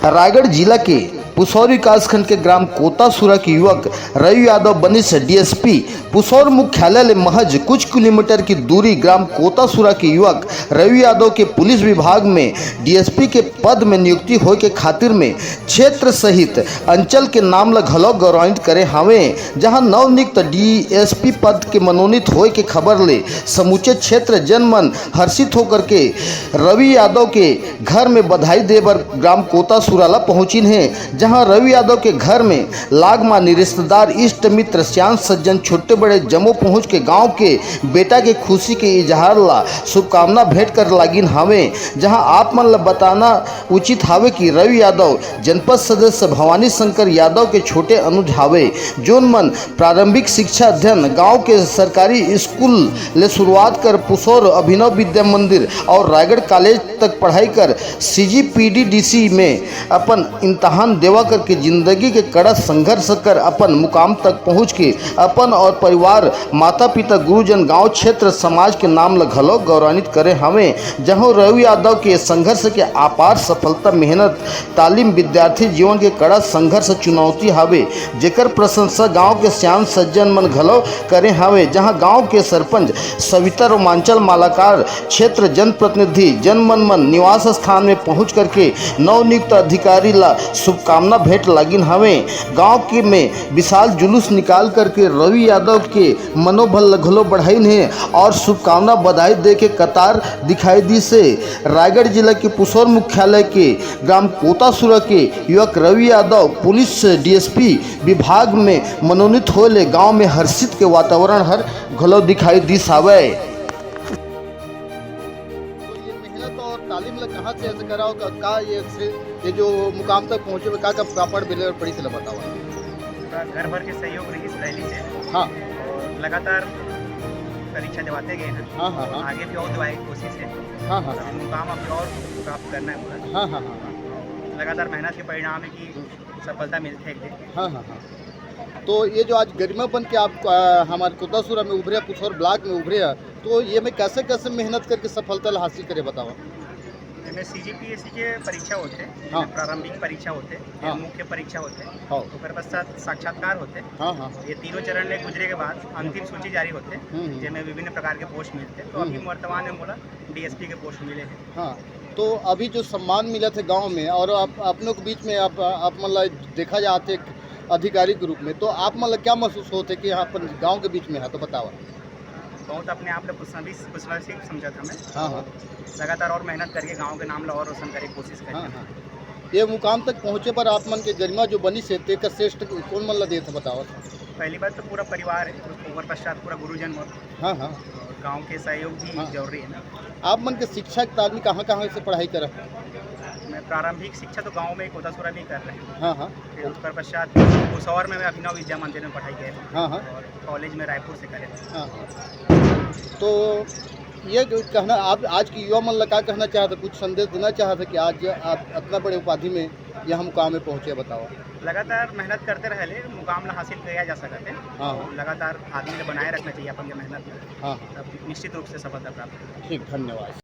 रायगढ़ जिला के पुसौर विकासखंड के ग्राम कोतासुरा के युवक रवि यादव बनिश डीएसपी पुसौर मुख्यालय ले महज कुछ किलोमीटर की दूरी ग्राम कोतासुरा के युवक रवि यादव के पुलिस विभाग में डीएसपी के पद में नियुक्ति होय के खातिर में क्षेत्र सहित अंचल के नाम ला घलो गौरवान्वित करे हावे। जहां नवनियुक्त डीएसपी पद के मनोनीत होय के खबर ले समूचे क्षेत्र जनमन हर्षित होकर के रवि यादव के घर में बधाई देबर ग्राम कोतासुरा ला पहुंचिन है। जहां रवि यादव के घर में लागमानी रिश्तेदार इष्ट मित्र श्याम सज्जन छोटे बड़े जमो पहुंच के गांव के बेटा के खुशी के इजहार ला शुभकामना भेंट कर लागिन हावे। जहां आप मन ला बताना उचित हावे कि रवि यादव जनपद सदस्य भवानी शंकर यादव के छोटे अनुज हावे, जोन मन प्रारंभिक शिक्षा अध्ययन गांव के सरकारी स्कूल ले शुरुआत कर पुसौर अभिनव विद्या मंदिर और रायगढ़ कॉलेज तक पढ़ाई कर CGPDDC में अपन इम्तहान देवा करके जिंदगी के कड़ा संघर्ष कर अपन मुकाम तक पहुंच के अपन और परिवार माता पिता गुरुजन गांव क्षेत्र समाज के नाम ला घलो गौरवान्वित करे हवे। जहां रवि यादव के संघर्ष के अपार सफलता मेहनत तालीम विद्यार्थी जीवन के कड़ा संघर्ष चुनौती हावे, जेकर प्रशंसा गांव के श्याम सज्जन मन घलो करे हावे। जहां गांव के सरपंच सविता रोमांचल मालाकार क्षेत्र जनप्रतिनिधि जनमन मन निवास स्थान में पहुंच करके नवनियुक्त अधिकारी ला शुभकामना भेंट लागिन हवे। गांव के में विशाल जुलूस निकाल करके रवि यादव के मनोबल घलो बढ़ाइन है और शुभकामना बधाई दे के कतार दिखाई दी से। रायगढ़ जिला के पुसौर मुख्यालय के ग्राम कोतासुरा के युवक रवि यादव पुलिस डीएसपी विभाग में मनोनीत होले गांव में हर्षित के वातावरण हर घलो दिखाई दी सावे। और तालीम ला कहाँ से ऐसे कराओ का ये जो मुकाम तक पहुँचे का पापड़ बेले पड़ी से बताओ। घर भर के सहयोग रही पहली से। हाँ, और लगातार परीक्षा दिवाते गए हैं। हाँ हाँ हाँ, आगे भी और दिवाने की कोशिश है। हाँ हाँ मुकाम अभी और प्राप्त करना है पूरा। हाँ हाँ हाँ, लगातार मेहनत के परिणाम है कि सफलता मिलती है एक दिन। हाँ हाँ हाँ। तो ये जो आज गरिमा बन के आप हमारे कोतासुरा में उभरे, पुसौर ब्लॉक में उभरे, तो ये में कैसे कैसे मेहनत करके सफलता हासिल करे बताओ। इसमें CGPSC के परीक्षा होते हैं। हाँ। प्रारंभिक परीक्षा होते हैं। हाँ। मुख्य परीक्षा होते हैं। हाँ। उसके पश्चात साक्षात्कार होते हैं। हाँ हाँ ये तीनों चरण ले गुजरे के बाद अंतिम सूची जारी होते हैं, जिसमें विभिन्न प्रकार के पोस्ट मिलते हैं। तो अभी वर्तमान में बोला DSP के पोस्ट मिले हैं। हाँ। तो अभी जो सम्मान मिला थे गांव में और आप अपनों के बीच में आप मतलब देखा जाते अधिकारी के रूप में, तो आप मतलब क्या महसूस होते कि यहाँ पर गांव के बीच में है, तो बताओ। बहुत अपने आप में खुशनसीब समझा था मैं। हाँ हाँ लगातार और मेहनत करके गांव के नाम ला और रोशन करने की कोशिश करें। हाँ हाँ। ये मुकाम तक पहुँचे पर आप मन के गरिमा जो बनी से तेकर श्रेष्ठ कौन मन ला दे था बताओ। पहली बात तो पूरा परिवार है, उसके पश्चात पूरा गुरुजन और हाँ हाँ, गांव के सहयोग भी हाँ। जरूरी है ना। आप मन के शिक्षा की तालीम कहाँ से पढ़ाई करा। मैं प्रारंभिक शिक्षा तो गांव में कोतासुरा में ही कर रहे हैं। हाँ हाँ फिर उसके पश्चात पुसौर में मैं अभिनव विद्या मंदिर में पढ़ाई की है। हाँ हाँ और कॉलेज में रायपुर से करे। हाँ। तो ये कहना आप आज की युवा मन लगा कहना चाहते, कुछ संदेश देना चाहते कि आज आप इतना बड़े उपाधि में यहाँ मुकाम में पहुँचे बताओ। लगातार मेहनत करते रहे मुकाम ला हासिल किया जा सकते हैं। हाँ। लगातार आदमी ने बनाए रखना चाहिए अपन की मेहनत। हाँ तब निश्चित रूप से सफलता प्राप्त। ठीक, धन्यवाद।